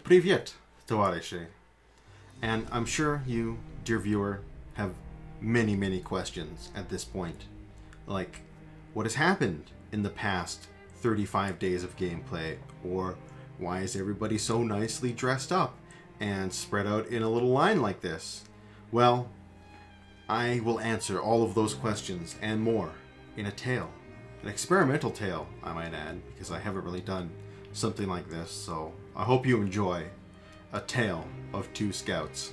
Привет, товарищи. And I'm sure you, dear viewer, have many, many questions at this point. Like, what has happened in the past 35 days of gameplay? Or why is everybody so nicely dressed up and spread out in a little line like this? Well, I will answer all of those questions and more in a tale. An experimental tale, I might add, because I haven't really done something like this, so I hope you enjoy A Tale of Two Scouts.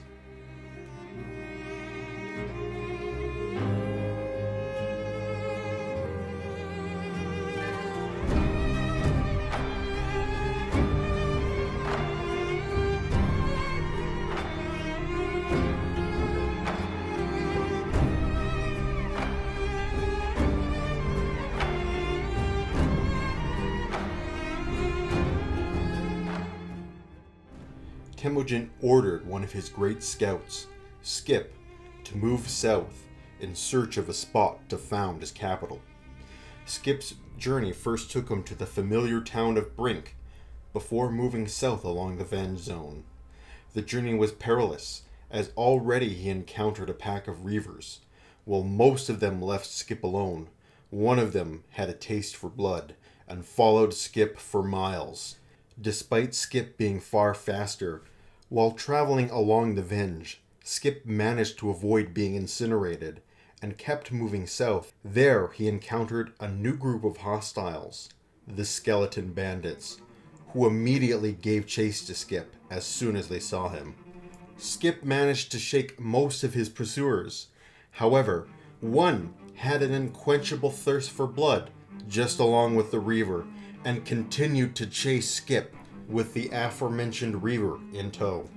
Temujin ordered one of his great scouts, Skip, to move south in search of a spot to found his capital. Skip's journey first took him to the familiar town of Brink, before moving south along the Venge Zone. The journey was perilous, as already he encountered a pack of reavers. While most of them left Skip alone, one of them had a taste for blood, and followed Skip for miles. Despite Skip being far faster, while traveling along the Venge, Skip managed to avoid being incinerated and kept moving south. There he encountered a new group of hostiles, the Skeleton Bandits, who immediately gave chase to Skip as soon as they saw him. Skip managed to shake most of his pursuers. However, one had an unquenchable thirst for blood, just along with the Reaver, and continued to chase Skip with the aforementioned Reaver in tow.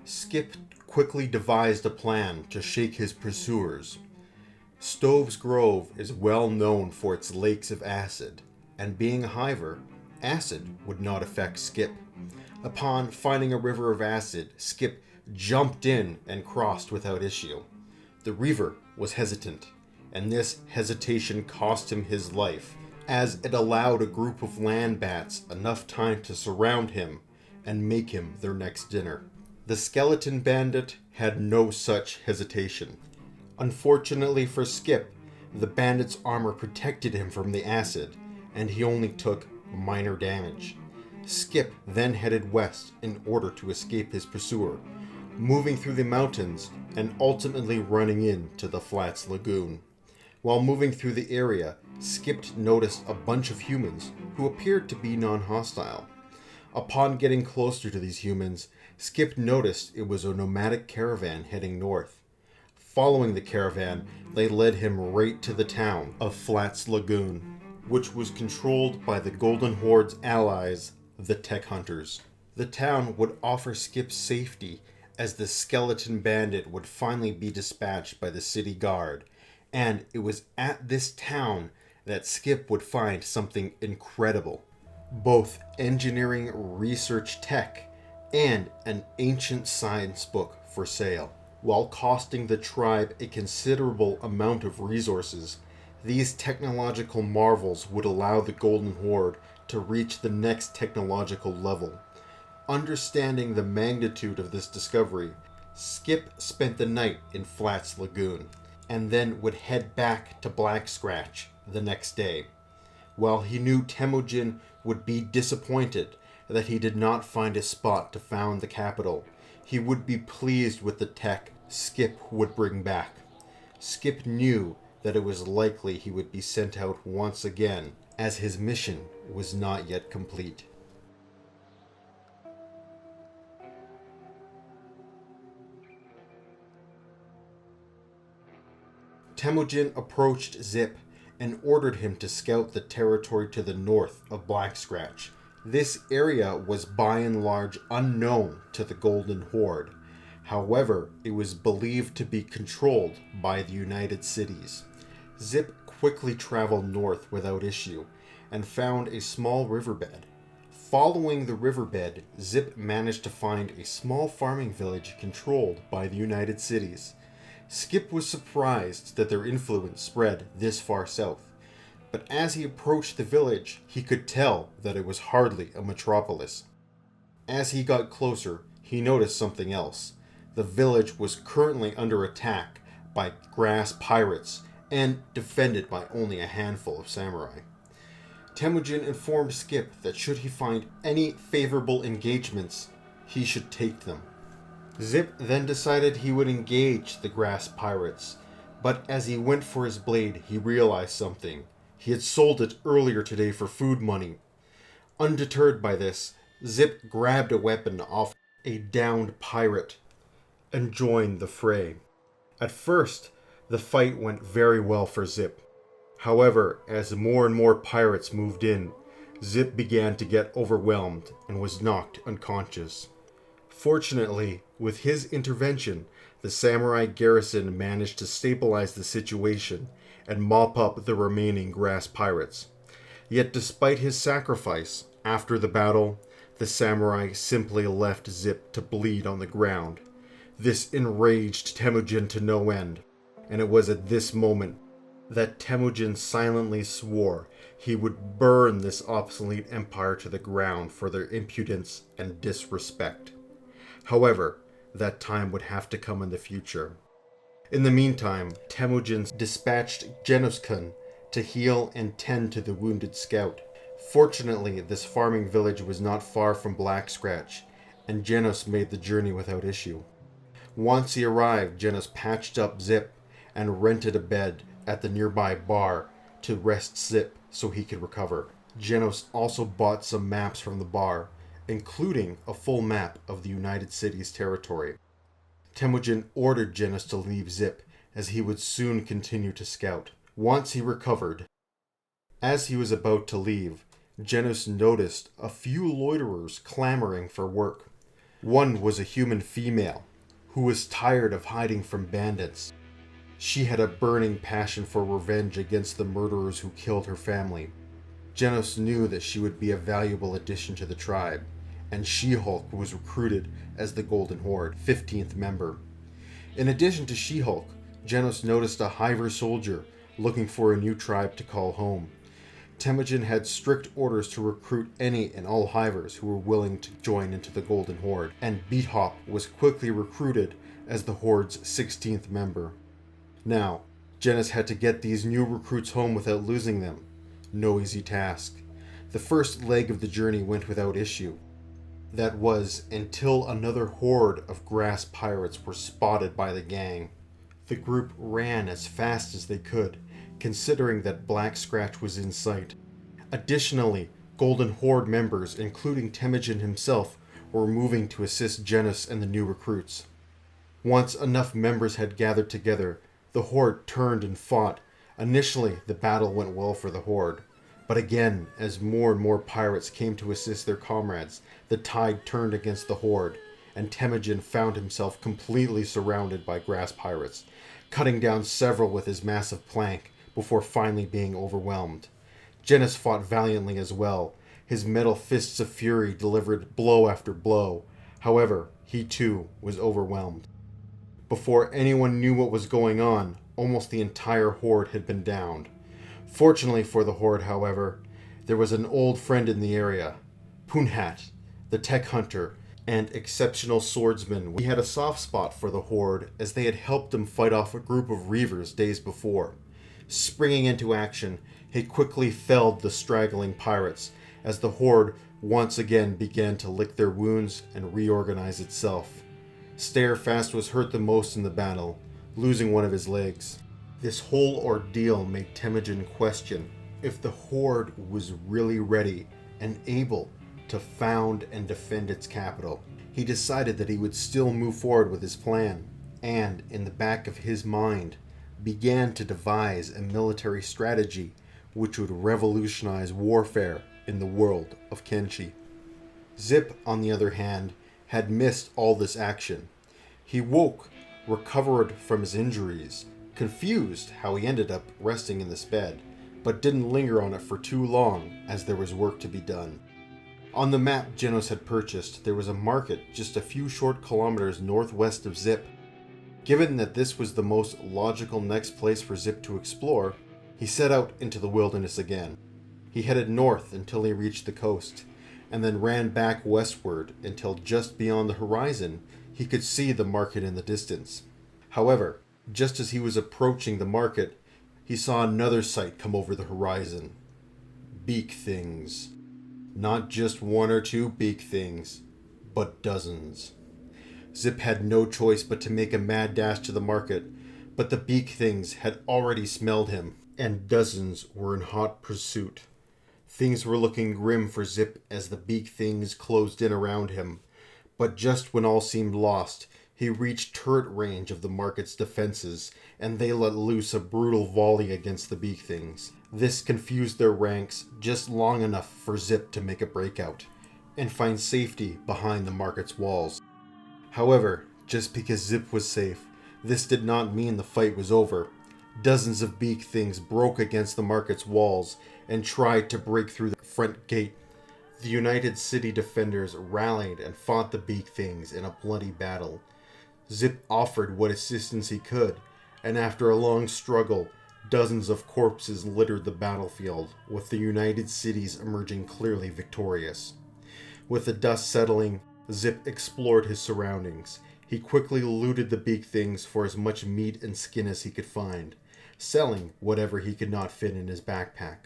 Skip quickly devised a plan to shake his pursuers. Stove's Grove is well known for its lakes of acid, and being a hiver, acid would not affect Skip. Upon finding a river of acid, Skip jumped in and crossed without issue. The Reaver was hesitant, and this hesitation cost him his life, as it allowed a group of land bats enough time to surround him and make him their next dinner. The Skeleton Bandit had no such hesitation. Unfortunately for Skip, the bandit's armor protected him from the acid, and he only took minor damage. Skip then headed west in order to escape his pursuer, moving through the mountains and ultimately running into the Flats Lagoon. While moving through the area, Skip noticed a bunch of humans who appeared to be non-hostile. Upon getting closer to these humans, Skip noticed it was a nomadic caravan heading north. Following the caravan, they led him right to the town of Flats Lagoon, which was controlled by the Golden Horde's allies, the Tech Hunters. The town would offer Skip safety, as the Skeleton Bandit would finally be dispatched by the city guard, and it was at this town that Skip would find something incredible. Both engineering research tech and an ancient science book for sale. While costing the tribe a considerable amount of resources, these technological marvels would allow the Golden Horde to reach the next technological level. Understanding the magnitude of this discovery, Skip spent the night in Flats Lagoon, and then would head back to Black Scratch the next day. While he knew Temujin would be disappointed that he did not find a spot to found the capital, he would be pleased with the tech Skip would bring back. Skip knew that it was likely he would be sent out once again, as his mission was not yet complete. Temujin approached Zip and ordered him to scout the territory to the north of Black Scratch. This area was by and large unknown to the Golden Horde. However, it was believed to be controlled by the United Cities. Zip quickly traveled north without issue and found a small riverbed. Following the riverbed, Zip managed to find a small farming village controlled by the United Cities. Skip was surprised that their influence spread this far south, but as he approached the village, he could tell that it was hardly a metropolis. As he got closer, he noticed something else. The village was currently under attack by grass pirates and defended by only a handful of samurai. Temujin informed Skip that should he find any favorable engagements, he should take them. Zip then decided he would engage the grass pirates, but as he went for his blade, he realized something. He had sold it earlier today for food money. Undeterred by this, Zip grabbed a weapon off a downed pirate and joined the fray. At first, the fight went very well for Zip. However, as more and more pirates moved in, Zip began to get overwhelmed and was knocked unconscious. Fortunately, with his intervention, the samurai garrison managed to stabilize the situation and mop up the remaining grass pirates. Yet despite his sacrifice, after the battle, the samurai simply left Zip to bleed on the ground. This enraged Temujin to no end, and it was at this moment that Temujin silently swore he would burn this obsolete empire to the ground for their impudence and disrespect. However, that time would have to come in the future. In the meantime, Temujin dispatched Genos-kun to heal and tend to the wounded scout. Fortunately, this farming village was not far from Black Scratch, and Genos made the journey without issue. Once he arrived, Genos patched up Zip and rented a bed at the nearby bar to rest Zip so he could recover. Genos also bought some maps from the bar, including a full map of the United Cities territory. Temujin ordered Genos to leave Zip, as he would soon continue to scout. Once he recovered, as he was about to leave, Genos noticed a few loiterers clamoring for work. One was a human female, who was tired of hiding from bandits. She had a burning passion for revenge against the murderers who killed her family. Genos knew that she would be a valuable addition to the tribe, and She-Hulk was recruited as the Golden Horde, 15th member. In addition to She-Hulk, Genos noticed a Hiver soldier looking for a new tribe to call home. Temujin had strict orders to recruit any and all Hivers who were willing to join into the Golden Horde, and Beat Hop was quickly recruited as the Horde's 16th member. Now, Genos had to get these new recruits home without losing them. No easy task. The first leg of the journey went without issue. That was until another horde of grass pirates were spotted by the gang. The group ran as fast as they could, considering that Black Scratch was in sight. Additionally, Golden Horde members, including Temujin himself, were moving to assist Genos and the new recruits. Once enough members had gathered together, the Horde turned and fought. Initially, the battle went well for the Horde. But again, as more and more pirates came to assist their comrades, the tide turned against the Horde, and Temujin found himself completely surrounded by grass pirates, cutting down several with his massive plank before finally being overwhelmed. Genos fought valiantly as well. His metal fists of fury delivered blow after blow. However, he too was overwhelmed. Before anyone knew what was going on, almost the entire Horde had been downed. Fortunately for the Horde, however, there was an old friend in the area, Punhat, the tech hunter and exceptional swordsman. He had a soft spot for the Horde as they had helped him fight off a group of Reavers days before. Springing into action, he quickly felled the straggling pirates as the Horde once again began to lick their wounds and reorganize itself. Starefast was hurt the most in the battle, losing one of his legs. This whole ordeal made Temujin question if the Horde was really ready and able to found and defend its capital. He decided that he would still move forward with his plan, and, in the back of his mind, began to devise a military strategy which would revolutionize warfare in the world of Kenshi. Zip, on the other hand, had missed all this action. He woke, recovered from his injuries, confused how he ended up resting in this bed, but didn't linger on it for too long as there was work to be done. On the map Genos had purchased, there was a market just a few short kilometers northwest of Zip. Given that this was the most logical next place for Zip to explore, he set out into the wilderness again. He headed north until he reached the coast, and then ran back westward until just beyond the horizon he could see the market in the distance. However, just as he was approaching the market, he saw another sight come over the horizon. Beak things. Not just one or two beak things, but dozens. Zip had no choice but to make a mad dash to the market, but the beak things had already smelled him, and dozens were in hot pursuit. Things were looking grim for Zip as the beak things closed in around him, but just when all seemed lost, he reached turret range of the market's defenses, and they let loose a brutal volley against the beak things. This confused their ranks just long enough for Zip to make a breakout, and find safety behind the market's walls. However, just because Zip was safe, this did not mean the fight was over. Dozens of beak things broke against the market's walls and tried to break through the front gate. The United City defenders rallied and fought the beak things in a bloody battle. Zip offered what assistance he could, and after a long struggle, dozens of corpses littered the battlefield, with the United Cities emerging clearly victorious. With the dust settling, Zip explored his surroundings. He quickly looted the beak things for as much meat and skin as he could find, selling whatever he could not fit in his backpack.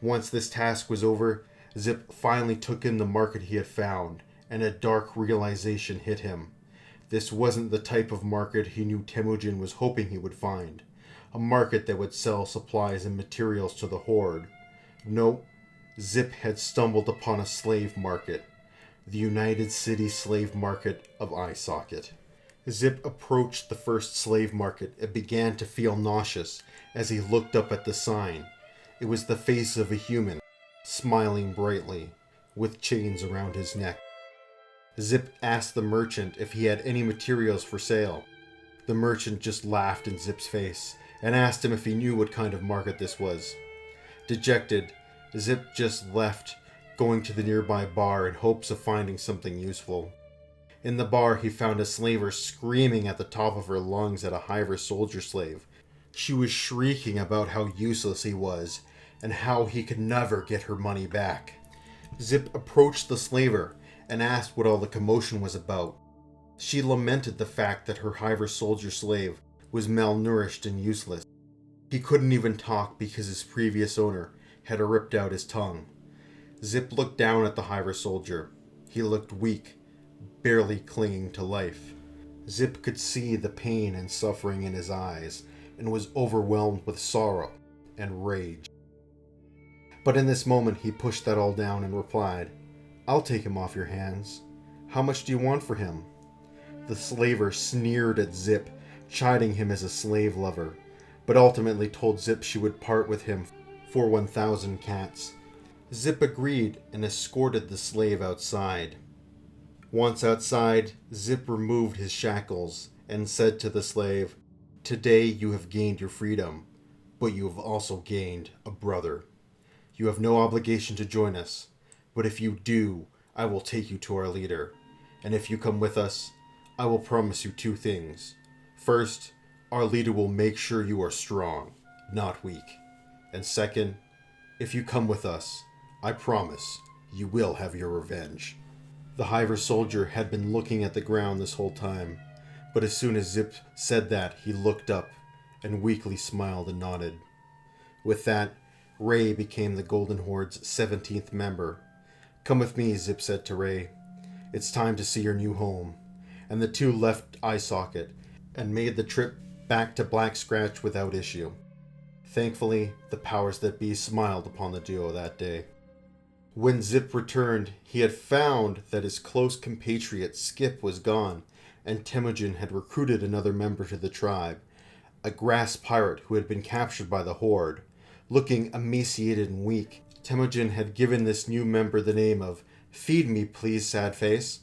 Once this task was over, Zip finally took in the market he had found, and a dark realization hit him. This wasn't the type of market he knew Temujin was hoping he would find. A market that would sell supplies and materials to the Horde. No, Zip had stumbled upon a slave market. The United City slave market of Eye Socket. Zip approached the first slave market and began to feel nauseous as he looked up at the sign. It was the face of a human, smiling brightly, with chains around his neck. Zip asked the merchant if he had any materials for sale. The merchant just laughed in Zip's face and asked him if he knew what kind of market this was. Dejected, Zip just left, going to the nearby bar in hopes of finding something useful. In the bar, he found a slaver screaming at the top of her lungs at a Hiver soldier slave. She was shrieking about how useless he was and how he could never get her money back. Zip approached the slaver and asked what all the commotion was about. She lamented the fact that her Hiver soldier slave was malnourished and useless. He couldn't even talk because his previous owner had ripped out his tongue. Zip looked down at the Hiver soldier. He looked weak, barely clinging to life. Zip could see the pain and suffering in his eyes and was overwhelmed with sorrow and rage. But in this moment he pushed that all down and replied, "I'll take him off your hands. How much do you want for him?" The slaver sneered at Zip, chiding him as a slave lover, but ultimately told Zip she would part with him for 1,000 cats. Zip agreed and escorted the slave outside. Once outside, Zip removed his shackles and said to the slave, "Today you have gained your freedom, but you have also gained a brother. You have no obligation to join us, but if you do, I will take you to our leader. And if you come with us, I will promise you two things. First, our leader will make sure you are strong, not weak. And second, if you come with us, I promise you will have your revenge." The Hiver soldier had been looking at the ground this whole time, but as soon as Zip said that, he looked up and weakly smiled and nodded. With that, Ray became the Golden Horde's 17th member. "Come with me," Zip said to Ray. "It's time to see your new home." And the two left Eye Socket and made the trip back to Black Scratch without issue. Thankfully, the powers that be smiled upon the duo that day. When Zip returned, he had found that his close compatriot Skip was gone, and Temujin had recruited another member to the tribe, a grass pirate who had been captured by the Horde. Looking emaciated and weak, Temujin had given this new member the name of "Feed me, please, sad face."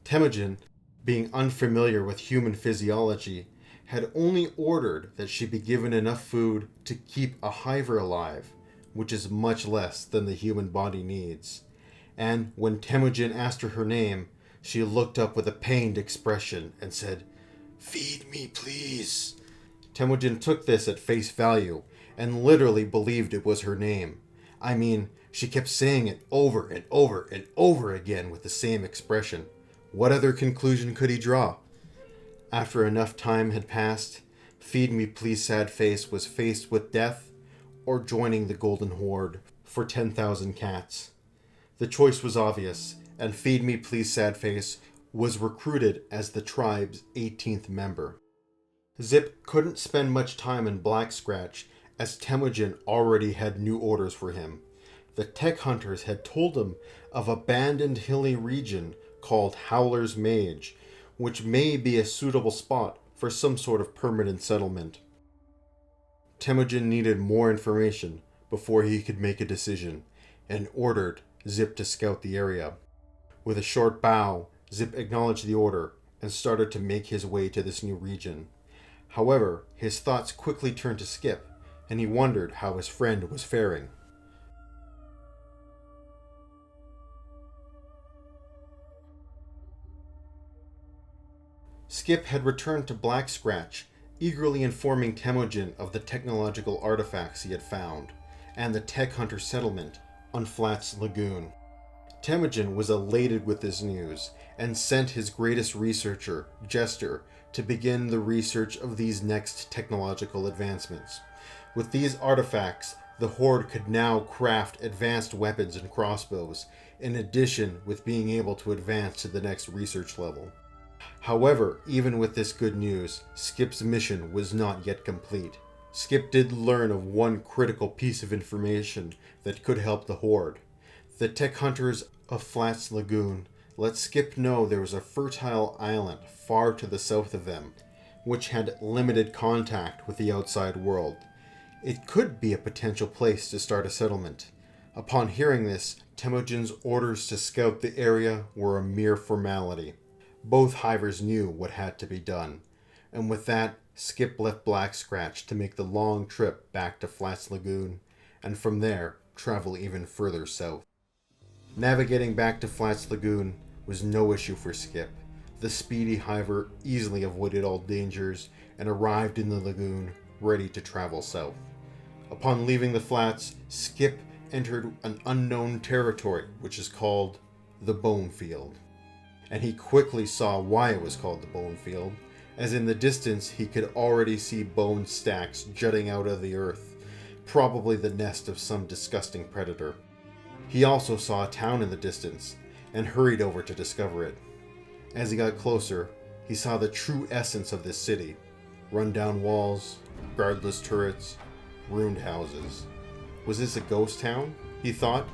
Temujin, being unfamiliar with human physiology, had only ordered that she be given enough food to keep a Hiver alive, which is much less than the human body needs. And when Temujin asked her name, she looked up with a pained expression and said, "Feed me, please." Temujin took this at face value and literally believed it was her name. I mean, She kept saying it over and over and over again with the same expression. What other conclusion could he draw? After enough time had passed, Feed Me Please Sad Face was faced with death or joining the Golden Horde for 10,000 cats. The choice was obvious, and Feed Me Please Sad Face was recruited as the tribe's 18th member. Zip couldn't spend much time in Black Scratch as Temujin already had new orders for him. The tech hunters had told him of an abandoned hilly region called Howler Maze, which may be a suitable spot for some sort of permanent settlement. Temujin needed more information before he could make a decision, and ordered Zip to scout the area. With a short bow, Zip acknowledged the order and started to make his way to this new region. However, his thoughts quickly turned to Skip, and he wondered how his friend was faring. Skip had returned to Black Scratch, eagerly informing Temujin of the technological artifacts he had found, and the tech hunter settlement on Flats Lagoon. Temujin was elated with this news, and sent his greatest researcher, Jester, to begin the research of these next technological advancements. With these artifacts, the Horde could now craft advanced weapons and crossbows, in addition with being able to advance to the next research level. However, even with this good news, Skip's mission was not yet complete. Skip did learn of one critical piece of information that could help the Horde. The tech hunters of Flats Lagoon let Skip know there was a fertile island far to the south of them, which had limited contact with the outside world. It could be a potential place to start a settlement. Upon hearing this, Temujin's orders to scout the area were a mere formality. Both hivers knew what had to be done, and with that, Skip left Black Scratch to make the long trip back to Flats Lagoon, and from there, travel even further south. Navigating back to Flats Lagoon was no issue for Skip. The speedy hiver easily avoided all dangers and arrived in the lagoon, ready to travel south. Upon leaving the flats, Skip entered an unknown territory, which is called the Bone Field. And he quickly saw why it was called the Bone Field, as in the distance he could already see bone stacks jutting out of the earth, probably the nest of some disgusting predator. He also saw a town in the distance, and hurried over to discover it. As he got closer, he saw the true essence of this city: run-down walls, guardless turrets, ruined houses. Was this a ghost town? He thought.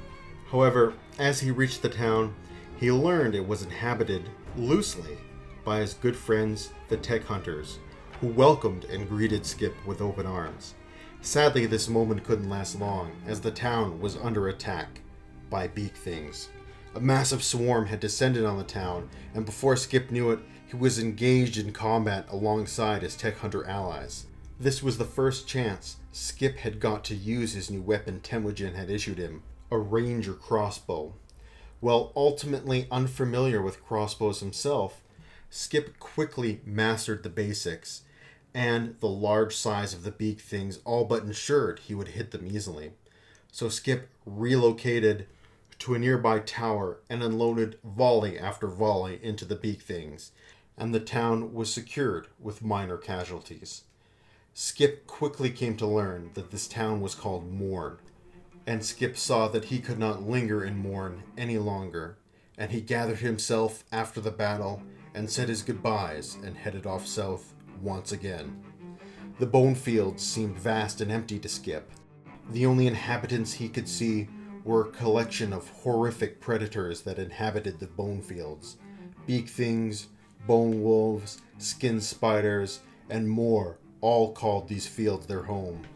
However, as he reached the town, he learned it was inhabited loosely by his good friends, the tech hunters, who welcomed and greeted Skip with open arms. Sadly, this moment couldn't last long, as the town was under attack by beak things. A massive swarm had descended on the town, and before Skip knew it, he was engaged in combat alongside his tech hunter allies. This was the first chance Skip had got to use his new weapon Temujin had issued him, a ranger crossbow. While ultimately unfamiliar with crossbows himself, Skip quickly mastered the basics, and the large size of the beak things all but ensured he would hit them easily. So Skip relocated to a nearby tower and unloaded volley after volley into the beak things, and the town was secured with minor casualties. Skip quickly came to learn that this town was called Morn, and Skip saw that he could not linger in Morn any longer, and he gathered himself after the battle and said his goodbyes and headed off south once again. The bone fields seemed vast and empty to Skip. The only inhabitants he could see were a collection of horrific predators that inhabited the bone fields: beak things, bone wolves, skin spiders, and more all called these fields their home.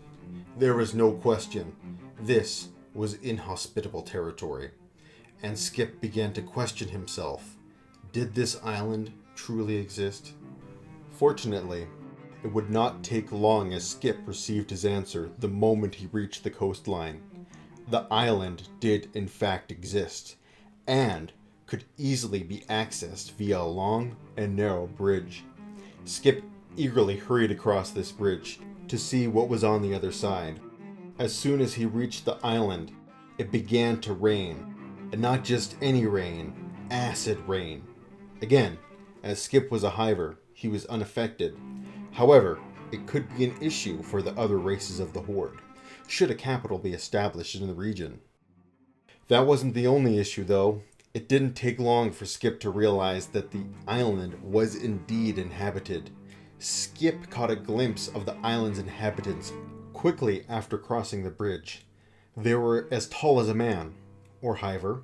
There was no question, this was inhospitable territory, and Skip began to question himself. Did this island truly exist? Fortunately, it would not take long as Skip received his answer the moment he reached the coastline. The island did in fact exist, and could easily be accessed via a long and narrow bridge. Skip eagerly hurried across this bridge to see what was on the other side. As soon as he reached the island, it began to rain. And not just any rain, acid rain. Again, as Skip was a hiver, he was unaffected. However, it could be an issue for the other races of the Horde, should a capital be established in the region. That wasn't the only issue, though. It didn't take long for Skip to realize that the island was indeed inhabited. Skip caught a glimpse of the island's inhabitants quickly after crossing the bridge. They were as tall as a man, or hiver.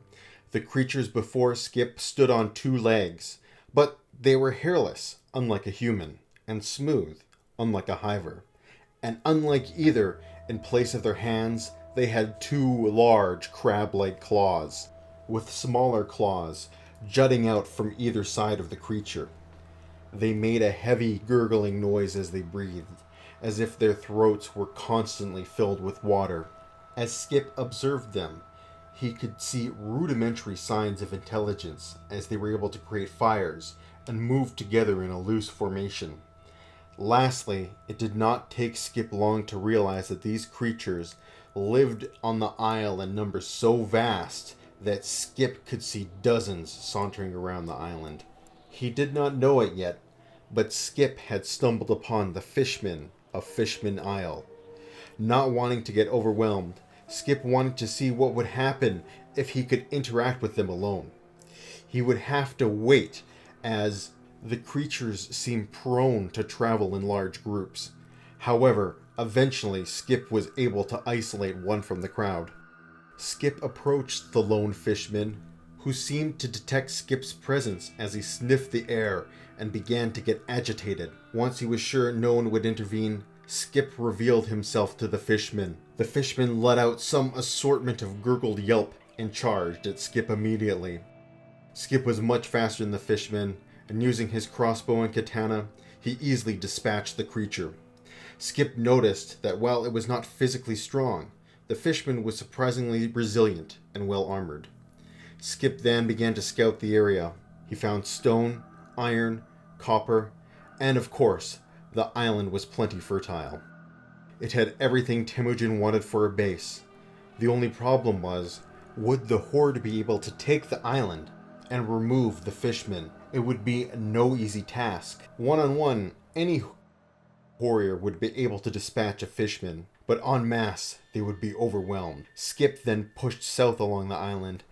The creatures before Skip stood on 2 legs, but they were hairless, unlike a human, and smooth, unlike a hiver. And unlike either, in place of their hands, they had 2 large crab-like claws, with smaller claws jutting out from either side of the creature. They made a heavy gurgling noise as they breathed, as if their throats were constantly filled with water. As Skip observed them, he could see rudimentary signs of intelligence, as they were able to create fires and move together in a loose formation. Lastly, it did not take Skip long to realize that these creatures lived on the isle in numbers so vast that Skip could see dozens sauntering around the island. He did not know it yet, but Skip had stumbled upon the fishmen of Fishman Isle. Not wanting to get overwhelmed, Skip wanted to see what would happen if he could interact with them alone. He would have to wait, as the creatures seemed prone to travel in large groups. However, eventually Skip was able to isolate one from the crowd. Skip approached the lone fishman, who seemed to detect Skip's presence as he sniffed the air and began to get agitated. Once he was sure no one would intervene, Skip revealed himself to the fishman. The fishman let out some assortment of gurgled yelp and charged at Skip immediately. Skip was much faster than the fishman, and using his crossbow and katana, he easily dispatched the creature. Skip noticed that while it was not physically strong, the fishman was surprisingly resilient and well armored. Skip then began to scout the area. He found stone, iron, copper, and of course, the island was plenty fertile. It had everything Temujin wanted for a base. The only problem was, would the Horde be able to take the island and remove the fishmen? It would be no easy task. One-on-one, any warrior would be able to dispatch a fishman, but en masse, they would be overwhelmed. Skip then pushed south along the island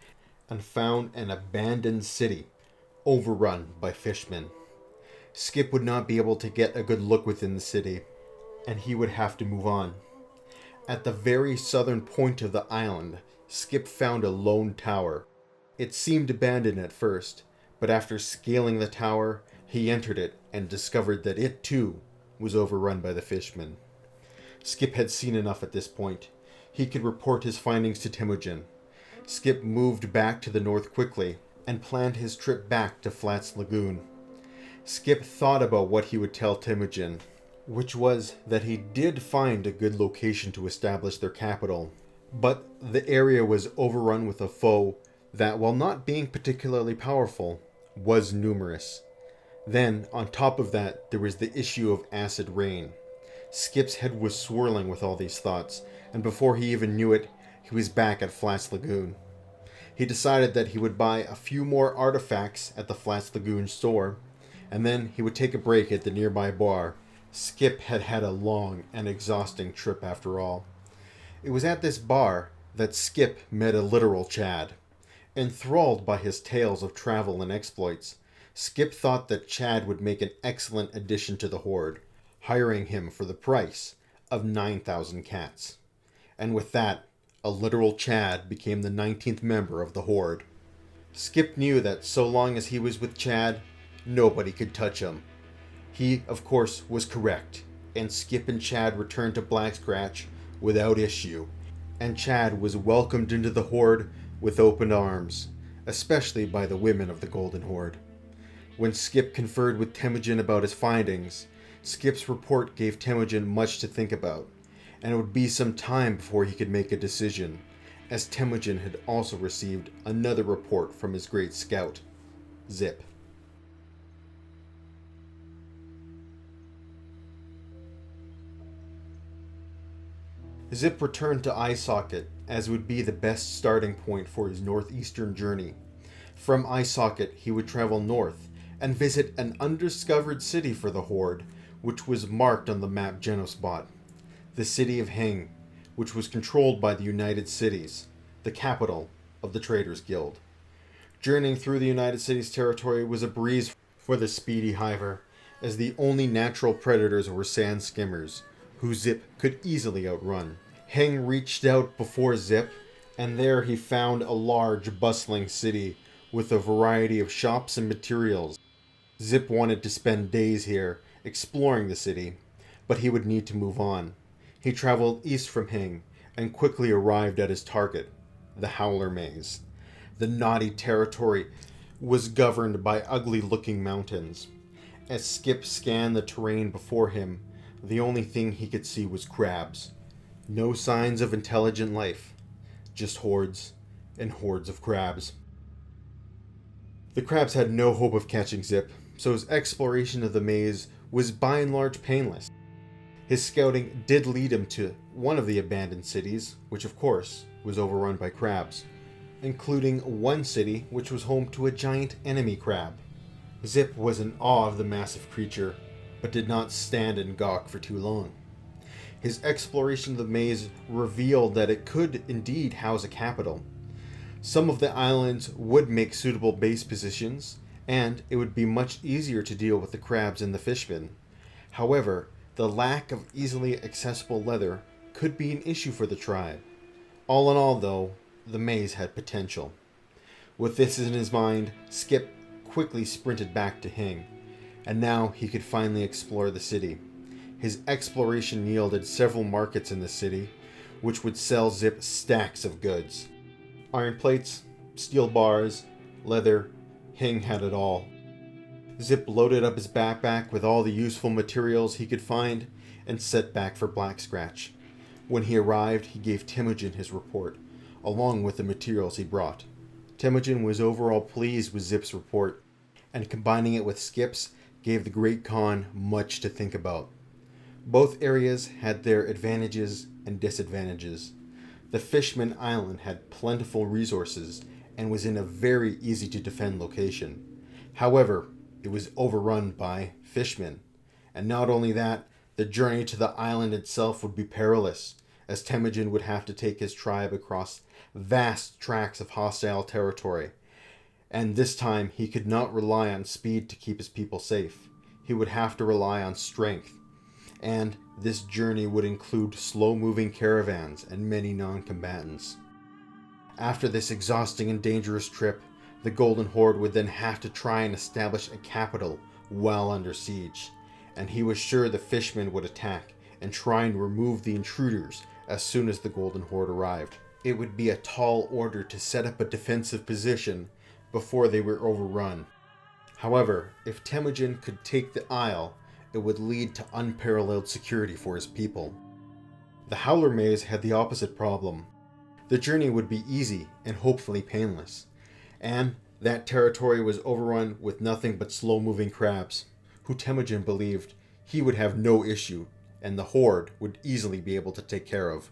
and found an abandoned city, overrun by fishmen. Skip would not be able to get a good look within the city, and he would have to move on. At the very southern point of the island, Skip found a lone tower. It seemed abandoned at first, but after scaling the tower, he entered it and discovered that it too was overrun by the fishmen. Skip had seen enough at this point. He could report his findings to Temujin. Skip moved back to the north quickly and planned his trip back to Flats Lagoon. Skip thought about what he would tell Temujin, which was that he did find a good location to establish their capital, but the area was overrun with a foe that, while not being particularly powerful, was numerous. Then, on top of that, there was the issue of acid rain. Skip's head was swirling with all these thoughts, and before he even knew it, he was back at Flats Lagoon. He decided that he would buy a few more artifacts at the Flats Lagoon store, and then he would take a break at the nearby bar. Skip had had a long and exhausting trip after all. It was at this bar that Skip met a literal Chad. Enthralled by his tales of travel and exploits, Skip thought that Chad would make an excellent addition to the Horde, hiring him for the price of 9,000 cats. And with that, a literal Chad became the 19th member of the Horde. Skip knew that so long as he was with Chad, nobody could touch him. He, of course, was correct, and Skip and Chad returned to Black Scratch without issue, and Chad was welcomed into the Horde with open arms, especially by the women of the Golden Horde. When Skip conferred with Temujin about his findings, Skip's report gave Temujin much to think about, and it would be some time before he could make a decision, as Temujin had also received another report from his great scout, Zip. Zip returned to Eye Socket as would be the best starting point for his northeastern journey. From Eye Socket, he would travel north and visit an undiscovered city for the Horde, which was marked on the map Genospot, the city of Heng, which was controlled by the United Cities, the capital of the Traders Guild. Journeying through the United Cities territory was a breeze for the speedy Hiver, as the only natural predators were sand skimmers, who Zip could easily outrun. Heng reached out before Zip, and there he found a large, bustling city with a variety of shops and materials. Zip wanted to spend days here, exploring the city, but he would need to move on. He traveled east from Heng, and quickly arrived at his target, the Howler Maze. The naughty territory was governed by ugly-looking mountains. As Skip scanned the terrain before him, the only thing he could see was crabs. No signs of intelligent life, just hordes and hordes of crabs. The crabs had no hope of catching Zip, so his exploration of the maze was by and large painless. His scouting did lead him to one of the abandoned cities, which of course was overrun by crabs, including one city which was home to a giant enemy crab. Zip was in awe of the massive creature, but did not stand and gawk for too long. His exploration of the maze revealed that it could indeed house a capital. Some of the islands would make suitable base positions, and it would be much easier to deal with the crabs and the Fishman. However, the lack of easily accessible leather could be an issue for the tribe. All in all, though, the maze had potential. With this in his mind, Skip quickly sprinted back to Heng, and now he could finally explore the city. His exploration yielded several markets in the city, which would sell Zip stacks of goods. Iron plates, steel bars, leather, Heng had it all. Zip loaded up his backpack with all the useful materials he could find and set back for Black Scratch. When he arrived, he gave Temujin his report, along with the materials he brought. Temujin was overall pleased with Zip's report, and combining it with Skip's gave the Great Khan much to think about. Both areas had their advantages and disadvantages. The Fishman Island had plentiful resources and was in a very easy to defend location. However, it was overrun by fishmen, and not only that, the journey to the island itself would be perilous, as Temujin would have to take his tribe across vast tracts of hostile territory, and this time he could not rely on speed to keep his people safe. He would have to rely on strength, and this journey would include slow-moving caravans and many non-combatants. After this exhausting and dangerous trip, the Golden Horde would then have to try and establish a capital while under siege, and he was sure the Fishmen would attack and try and remove the intruders as soon as the Golden Horde arrived. It would be a tall order to set up a defensive position before they were overrun. However, if Temujin could take the Isle, it would lead to unparalleled security for his people. The Howler Maze had the opposite problem. The journey would be easy and hopefully painless, and that territory was overrun with nothing but slow-moving crabs, who Temujin believed he would have no issue and the Horde would easily be able to take care of.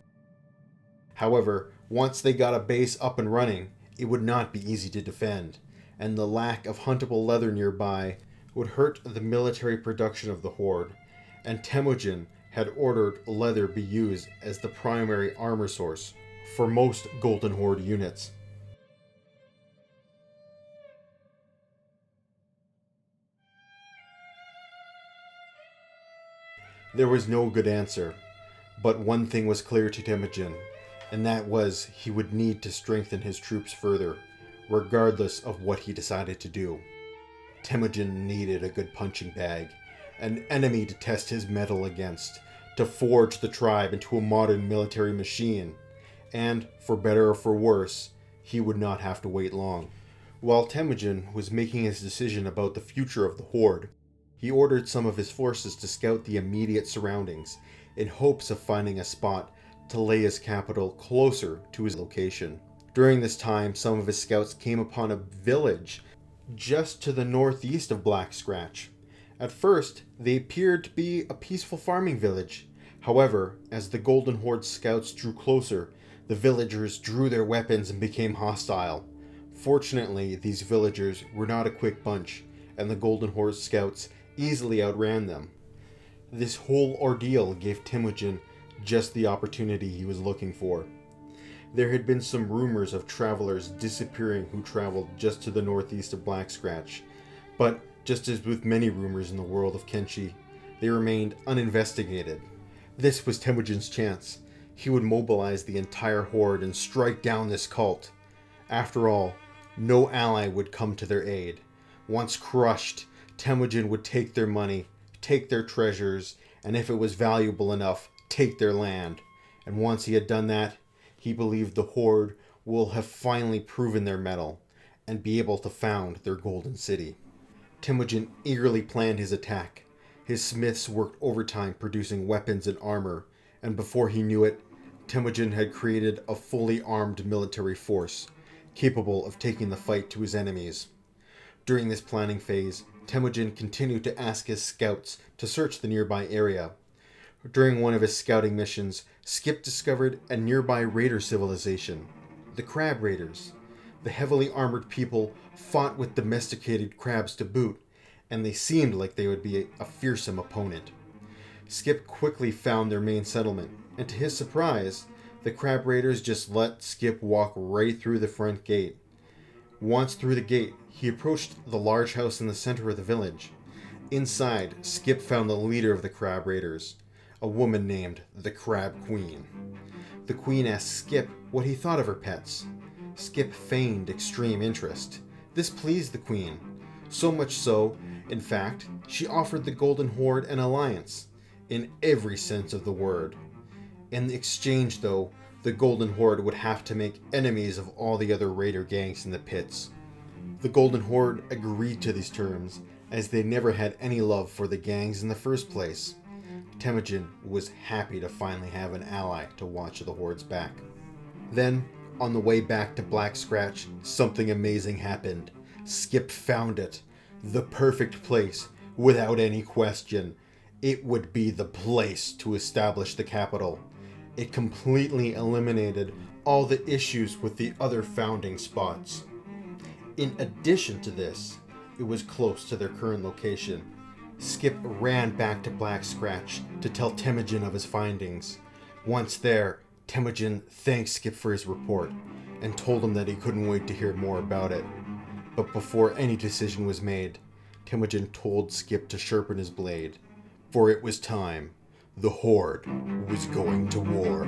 However, once they got a base up and running, it would not be easy to defend, and the lack of huntable leather nearby would hurt the military production of the Horde, and Temujin had ordered leather be used as the primary armor source for most Golden Horde units. There was no good answer, but one thing was clear to Temujin, and that was he would need to strengthen his troops further, regardless of what he decided to do. Temujin needed a good punching bag, an enemy to test his mettle against, to forge the tribe into a modern military machine, and, for better or for worse, he would not have to wait long. While Temujin was making his decision about the future of the Horde, he ordered some of his forces to scout the immediate surroundings in hopes of finding a spot to lay his capital closer to his location. During this time, some of his scouts came upon a village just to the northeast of Black Scratch. At first, they appeared to be a peaceful farming village. However, as the Golden Horde scouts drew closer, The villagers drew their weapons and became hostile. Fortunately, these villagers were not a quick bunch, and the Golden Horde scouts easily outran them. This whole ordeal gave Temujin just the opportunity he was looking for. There had been some rumors of travelers disappearing who traveled just to the northeast of Black Scratch, but just as with many rumors in the world of Kenshi, they remained uninvestigated. This was Temujin's chance. He would mobilize the entire horde and strike down this cult. After all, no ally would come to their aid. Once crushed, Temujin would take their money, take their treasures, and if it was valuable enough, take their land. And once he had done that, he believed the horde will have finally proven their mettle and be able to found their golden city. Temujin eagerly planned his attack. His smiths worked overtime producing weapons and armor, and before he knew it, Temujin had created a fully armed military force, capable of taking the fight to his enemies. During this planning phase, Temujin continued to ask his scouts to search the nearby area. During one of his scouting missions, Skip discovered a nearby raider civilization, the Crab Raiders. The heavily armored people fought with domesticated crabs to boot, and they seemed like they would be a fearsome opponent. Skip quickly found their main settlement, and to his surprise, the Crab Raiders just let Skip walk right through the front gate. Once through the gate, he approached the large house in the center of the village. Inside, Skip found the leader of the Crab Raiders, a woman named the Crab Queen. The Queen asked Skip what he thought of her pets. Skip feigned extreme interest. This pleased the Queen, so much so, in fact, she offered the Golden Horde an alliance, in every sense of the word. In exchange, though, the Golden Horde would have to make enemies of all the other raider gangs in the pits. The Golden Horde agreed to these terms, as they never had any love for the gangs in the first place. Temujin was happy to finally have an ally to watch the Horde's back. Then, on the way back to Black Scratch, something amazing happened. Skip found it. The perfect place, without any question. It would be the place to establish the capital. It completely eliminated all the issues with the other founding spots. In addition to this, it was close to their current location. Skip ran back to Black Scratch to tell Temujin of his findings. Once there, Temujin thanked Skip for his report and told him that he couldn't wait to hear more about it. But before any decision was made, Temujin told Skip to sharpen his blade, for it was time. The Horde was going to war.